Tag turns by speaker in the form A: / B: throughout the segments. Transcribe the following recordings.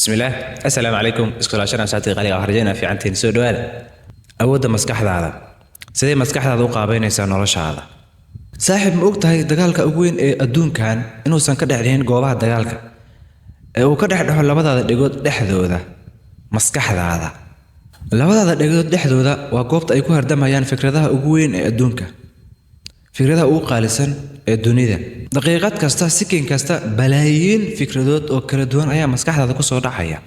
A: بسم الله. السلام عليكم. اسكول عشان ساعتي غالي خرجنا في عنتين سود هذا أود مسكح هذا سيدي مسكح هذا وقابين يسان ولا هذا صاحب مؤقت هاي دجالك أقوين الدون كان إنه سنكده عليهن جوابها دجالك وكده حد حول لبضة دجود دحذو ذا مسكح هذا لبضة دجود دحذو ذا وقوبت أيكون هردم هيان فكرة ذا أقوين الدونك فكرة ذا أوقع لسن الدنيا ذا دقيقات كاستا سكين كاستا بلايين فكرة ذات أو كردوان أيام مسكح هذا كوسو رحيا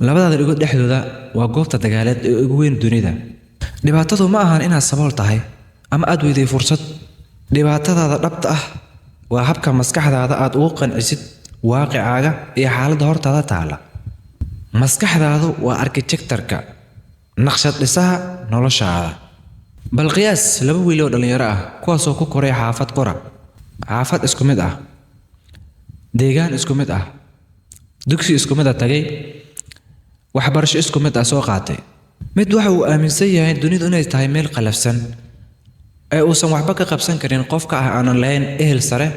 A: labada dhigood dhexdooda waa goobta dagaaleed ee ugu weyn dunida dhibaatadu ma ahan inaad sabool tahay ama aad weyday fursad dhibaatadaada dhabta ah waa habka maskaxdaada aad ugu qancisid waaqicaaga iyo xaaladda hortaada taala maskaxdaadu waa architecture-ka naqshad dhisaha noloshaada bal qiyaas laba wiil oo dhalinyaro ah kuwaasoo ku koray xaafad qora xaafad isku mid ah deegaan isku mid ah dugsi isku mid ah tagay waxbarasho isku mid ah soo qaatay mid waxa uu aaminsan yahay dunidu inay tahay meel qalafsan ee uusan waxba ka qabsan karin qofka ah aan lahayn ehel sare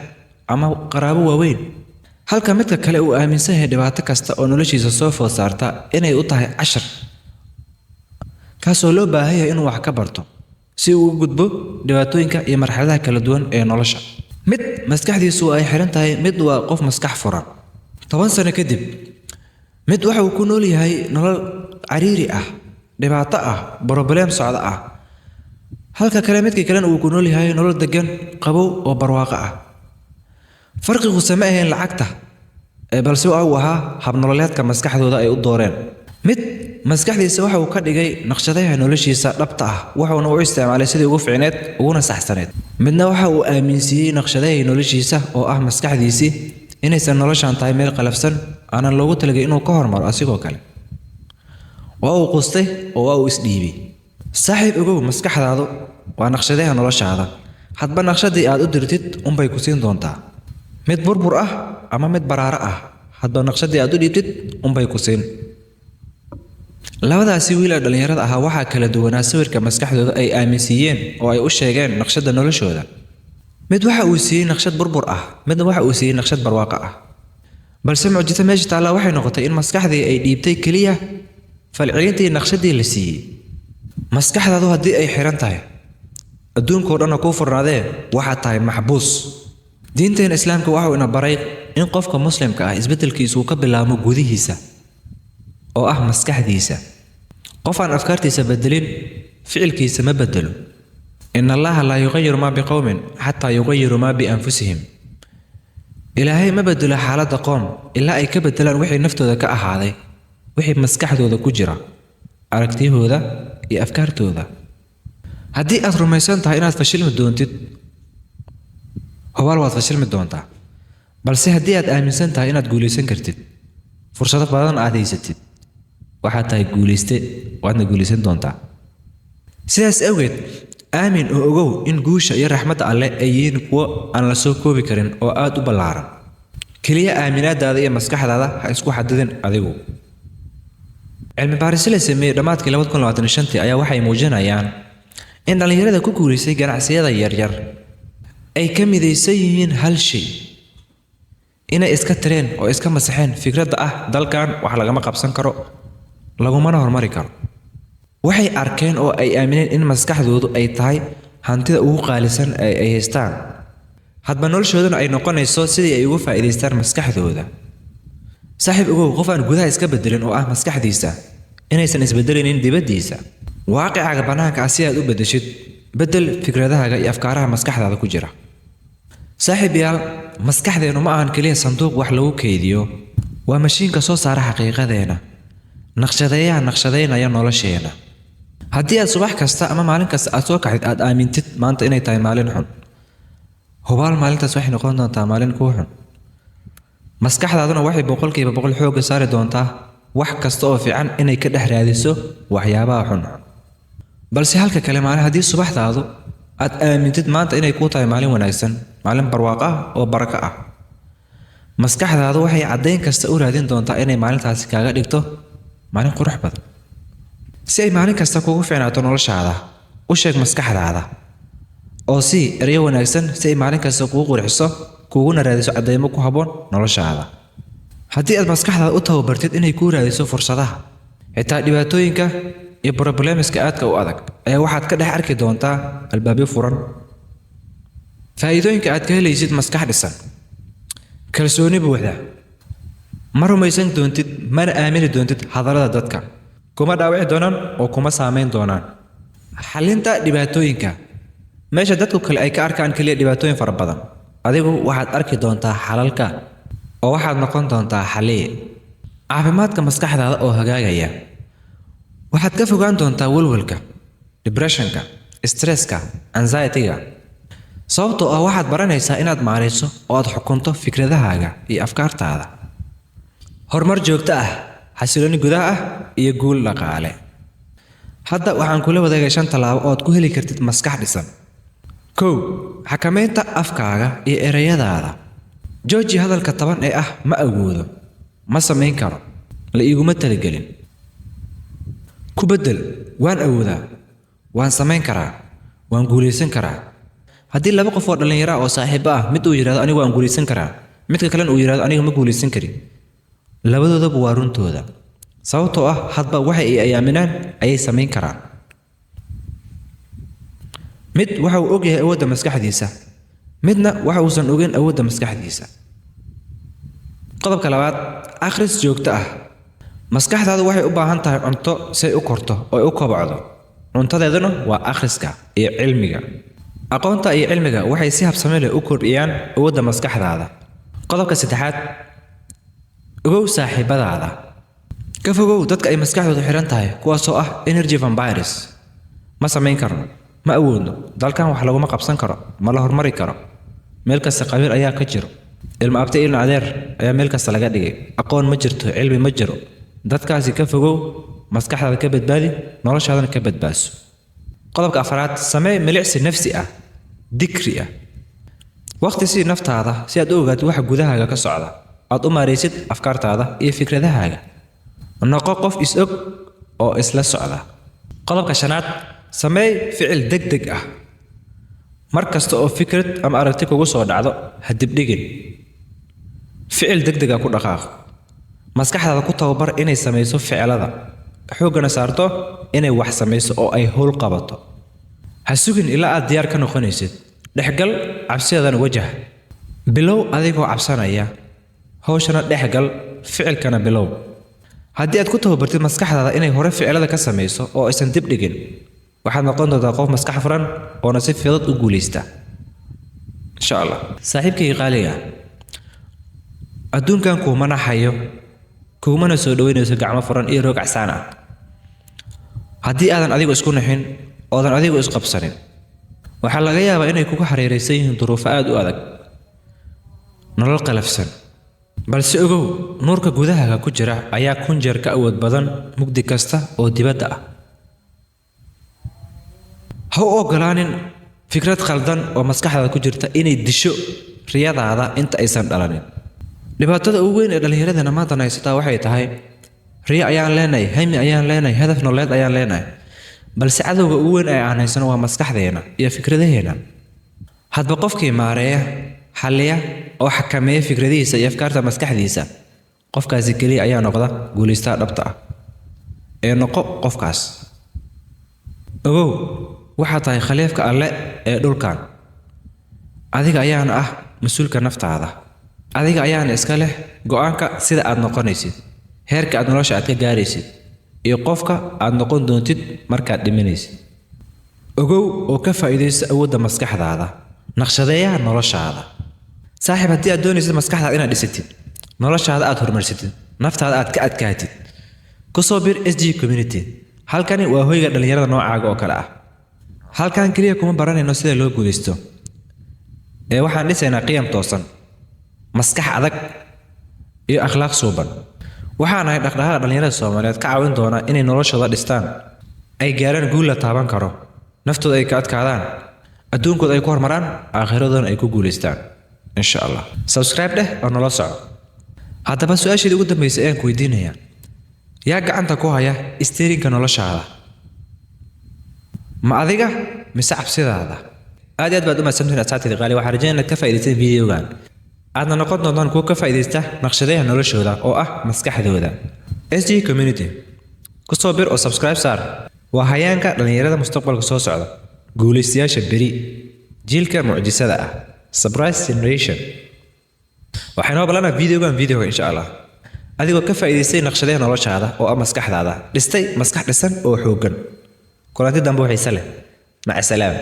A: ama qaraabo waaweyn halka midka kale uu aaminsan yahay dhibaato kasta oo noloshiisa soo food saarta inay u tahay cashar kaasoo loo baahan yahay inuu wax ka barto si uu u gudbo dhibaatooyinka iyo marxaladaha kala duwan ee nolosha mid maskaxdiisu ay xiran tahay mid waa qof maskax furan 10 sano kadib mid waxa uu ku nool yahay nolol cariiri ah dhibaato ah problem socda ah halka kale midkii kale uu ku nool yahay nolol degan qabow oo barwaaqo ah farqigu sameeyeen lacagta balse uu ahaa hab nololeedka maskaxdooda ay u dooreen mid maskaxdiisa waxa uu ka dhigay naqshadaha noloshiisa dhabta ah wuxuuna u isticmaalay sidii ugu fiicneed uguna saxsaneed midna waxa uu aaminsiiyay naqshadaha noloshiisa oo ah maskaxdiisii inaysan noloshan tahay meel qalafsan aanan loogu talagalay inuu ka hormaro asigoo kale waa uu qustay oo waa uu isdhiibay saaxiib ogow maskaxdaadu waa naqshadaha noloshaada hadba naqshadii aad u dirtid unbay ku siin doontaa mid burbur ah ama mid baraaro ah hadba naqshadii aad u dhiibtid unbay ku siin labadaasi wiil dhalinyarada ah waxaa kala duwanaa sawirka maskaxdooda ay aaminsiiyeen oo ay u sheegeen naqshada noloshooda mid waxa uu siiyay naqshad burbur ah mid waxa uu siiyay naqshad barwaaqo ah balse mucjisada meesha taala waxay noqotay in maskaxdii ay dhiibtay kaliya falcelintii naqshadii la siiyay maskaxdaadu haddii ay xiran tahay adduunka oo dhan ku furnaadee waxa tahay maxbuus diinteena islaamka waxa uu ina baray in qofka muslimka ah isbedelkiisu uu ka bilaabo gudihiisa oo ah maskaxdiisa qof aan afkaartiisa bedelin ficilkiisa ma bedelo إن الله لا يغير ما بقوم حتى يغيروا ما بأنفسهم إلهي ما بدل حالات قوم إلا أي كبدلان وحي نفتو ذا كأحاضي وحي مسكحتو ذا كجرة أركتيه ذا إي أفكارتو ذا هدي أثر ميسان تها إنها تفشل مدونتid هو الوضع تفشل مدونتا بل سي هدي أميسان تها إنها تقوليسان كرتid فرصة بدان آديستid وحتى يقوليستي وأنا قوليسان دونتا سيداس أوجد آمن oo ogow in guusha iyo raxmadda Alle ay yihiin kuwo aan la soo koobi karin oo aad u ballaaran kaliya aaminaadaada iyo maskaxdaada ha isku xadidin adigu cilmi baaris la sameeyay dhamaadkii 2025 ayaa waxay muujinayaan in dhalinyarada ku guuleysay ganacsiyada yaryar ay ka midaysan yihiin hal shay inay iska tireen oo iska masaxeen fikradda ah dalkan wax lagama qabsan karo lagumana hormari karo waxay arkeen oo ay aamineen in maskaxdoodu ay tahay hantida ugu qaalisan ay haystaan hadba noloshoodana ay noqonayso sidii ay ugu faa'iideystaan maskaxdooda saaxiib ogow qof aan gudaha iska bedelin oo ah maskaxdiisa inaysan isbedelinin dibaddiisa waaqicaaga banaanka ah si aad u bedeshid bedel fikradahaaga iyo afkaaraha maskaxdaada ku jira saaxiib yaal maskaxdeenu ma ahan kaliya sanduuq wax lagu keydiyo waa mashiinka soo saara xaqiiqadeena naqshadeynaya nolosheena haddii aad subax kasta ama maalin kasta aad soo kaxid aad aamintid maanta inay tahay maalin xun hubaal maalintaas waxay noqon doontaa maalin kuu xun maskaxdaaduna waxay boqolkiiba boqol xoogga saari doontaa wax kasta oo fiican inay ka dhex raadiso waxyaabaha xun balse halka kale maalin haddii subaxdaadu aad aamintid maanta inay kuu tahay maalin wanaagsan maalin barwaaqo ah oo barako ah maskaxdaadu waxay caddayn kasta u raadin doontaa inay maalintaasi kaaga dhigto maalin qurux badan si ay maalin kasta kugu fiicnaato noloshaada u sheeg maskaxdaada oo si erayo wanaagsan si ay maalin kasta kugu qurxiso kuguna raadiso cadeymo ku habboon noloshaada haddii aad maskaxdaada u tababartid inay kuu raadiso fursadaha xitaa dhibaatooyinka iyo problemska aadka u adag ayaa waxaad ka dhex arki doontaa albaabyo furan. faa'iidooyinka aad ka helaysid maskax dhisan: kalsooni buuxda, ma rumaysan doontid mana aamini doontid hadallada dadka, kuma dhaawici doonaan oo kuma saameyn doonaan. xalinta dhibaatooyinka: meesha dadku kale ay ka arkaan kaliya dhibaatooyin fara badan, adigu waxaad arki doontaa xalalka oo waxaad noqon doontaa xalliye. caafimaadka maskaxdaada oo hagaagaya: waxaad ka fogaan doontaa walwalka, depressionka, stresska, anxiety-ga, sababtoo ah waxaad baranaysaa inaad maarayso oo aad xukunto fikradahaaga iyo afkaartaada. horumar joogto ah, xasilooni gudaha ah iyo guul dhaqaale. hadda waxaan kula wadaagay 5 tallaabo oo aad ku heli kartid maskax dhisan. 1. xakamaynta afkaaga iyo erayadaada. jooji hadalka taban ee ah ma awoodo, ma samayn karo, la iguma talagelin. ku bedel waan awoodaa, waan samayn karaa, waan guulaysan karaa. haddii 2 qof oo dhalinyaro ah oo saaxiibo ah mid uu yiraahdo anigu waan guulaysan karaa, midka kalena uu yiraahdo aniga ma guulaysan karin, labadoodaba waa runtooda, sababtoo ah hadba waxa ay aaminaan ayay samayn karaan. mid waxa uu ogyahay awoodda maskaxdiisa, midna waxa uusan ogeyn awoodda maskaxdiisa. qodobka 2. akhris joogto ah. maskaxdaadu waxay u baahan tahay cunto si ay u korto oo ay u kobocdo. cuntadeeduna waa akhriska iyo cilmiga. aqoonta iyo cilmiga waxay si habsami leh u kordhiyaan awoodda maskaxdaada. qodobka 3. ogow saaxiibadaada. ka fogow dadka ay maskaxdoodu xiran tahay kuwaasoo ah energy vampires. ma samayn karno, ma awoodno, dalkan wax laguma qabsan karo, ma la hormari karo, meel kasta qabiil ayaa ka jiro, ilma abti ilma adeer ayaa meel kasta laga dhigay, aqoon ma jirto, cilmi ma jiro. dadkaasi ka fogow, maskaxdaada ka badbaadi, noloshaadana ka badbaadso. qodobka 4. samee milicsi nafsi ah, dikri ah. waqti sii naftaada si aad u ogaatid waxa gudahaaga ka socda, aad u maaraysid afkaartaada iyo fikradahaaga. noqo qof is-og oo isla socda. qodobka 5. samee ficil degdeg ah. mar kasta oo fikrad ama aragti kugu soo dhacdo ha dibdhigin, ficil degdeg ah ku dhaqaaq. maskaxdaada ku tababar inay samayso ficilada, xoogana saarto inay wax samayso oo ay howl qabato. ha sugin ilaa aad diyaar ka noqonaysid, dhexgal cabsidaadana wajah. bilow adigoo cabsanaya, hawshana dhexgal, ficilkana bilow. haddii aad ku tababartid maskaxdaada inay hore ficilada ka samayso oo aysan dib dhigin, waxaad noqon doontaa qof maskax furan oona si fudud u guulaysta insha Allah. saaxiibkayga qaaliga, adduunkan kuma naxayo, kumana soo dhaweynayso gacmo furan iyo roog casaan ah. haddii aadan adigu isku naxin oodan adigu isqabsanin, waxaa laga yaabaa inay kugu xariiraysan yihiin duruufo aad u adag, nolol qalafsan. balse ogow, nuurka gudahaaga ku jira ayaa 1000 jeer ka awood badan mugdi kasta oo dibadda ah. ha u ogolaanin fikrad khaldan oo maskaxdaada ku jirta inay disho riyadaada inta aysan dhalanin. dhibaatada ugu weyn ee dhallinyaradana maanta haysataa waxay tahay riyo ayaan leenahay, hami ayaan leenahay, hadaf nololeed ayaan leenahay, balse cadowga ugu weyn ee aan haysano waa maskaxdeena iyo fikradaheena. hadba qofkii maareeya, xalliya oo xakameeya fikradihiisa iyo afkaarta maskaxdiisa, qofkaasi keliya ayaa noqda guulaystaha dhabta ah. ee noqo qofkaas. ogow, waxaa tahay khaliifka alle ee dhulkan. adiga ayaana ah mas-uulka naftaada. adiga ayaana iska leh go'aanka sida aad noqonaysid, heerka aad nolosha aad ka gaaraysid, iyo qofka aad noqon doontid markaad dhimanaysid. ogow oo ka faa'iidayso awoodda maskaxdaada, naqshadeeyaha noloshaada. saaxiib, haddii aad doonaysid maskaxdaada inaad dhisatid, noloshaada aad horumarsatid, naftaada aad ka adkaatid, ku soo bir SG Community. halkani waa hoyga dhalinyarada noocaaga oo kale ah. halkan kaliya kuma baranayno sida loo guulaysto, ee waxaan dhisaynaa qiyam toosan, maskax adag iyo akhlaaq suuban. waxaan ahay dhaqdhaqaaqa dhalinyarada Soomaaliyeed ka caawin doona inay noloshooda dhistaan, ay gaaraan guul la taaban karo, naftooda ay ka adkaadaan, adduunkooda ay ku horumaraan, aakhiradooda ay ku guulaystaan insha Allah. subscribe dheh oo nala soco. haddaba su'aashii ugu dambeysay ayaan ku weydiinayaa, yaa gacanta ku haya isteerinka noloshaada? ma adiga mise cabsidaada? aad iyo aad baad u mahadsantihiin asxaabtayda qaali. waxaan rajaynayaa inaad ka faa'iidaysteen videogan. aadna noqon doontaan kuwa ka faa'iidaysta naqshadaha noloshooda oo ah maskaxdooda. SG Community ku soo bir oo subscribe saar. waa hayaanka dhalinyarada mustaqbalka soo socda, guulaystayaasha beri, jiilka mucjisada ah, surprise generation. waxaan noo balanaa videoga insha Allah adigoo ka faa'iidaystay naqshadaha noloshaada oo ah maskaxdaada dhistay maskax dhisan oo xooggan. kulanti dambe waxay sale maca salaam.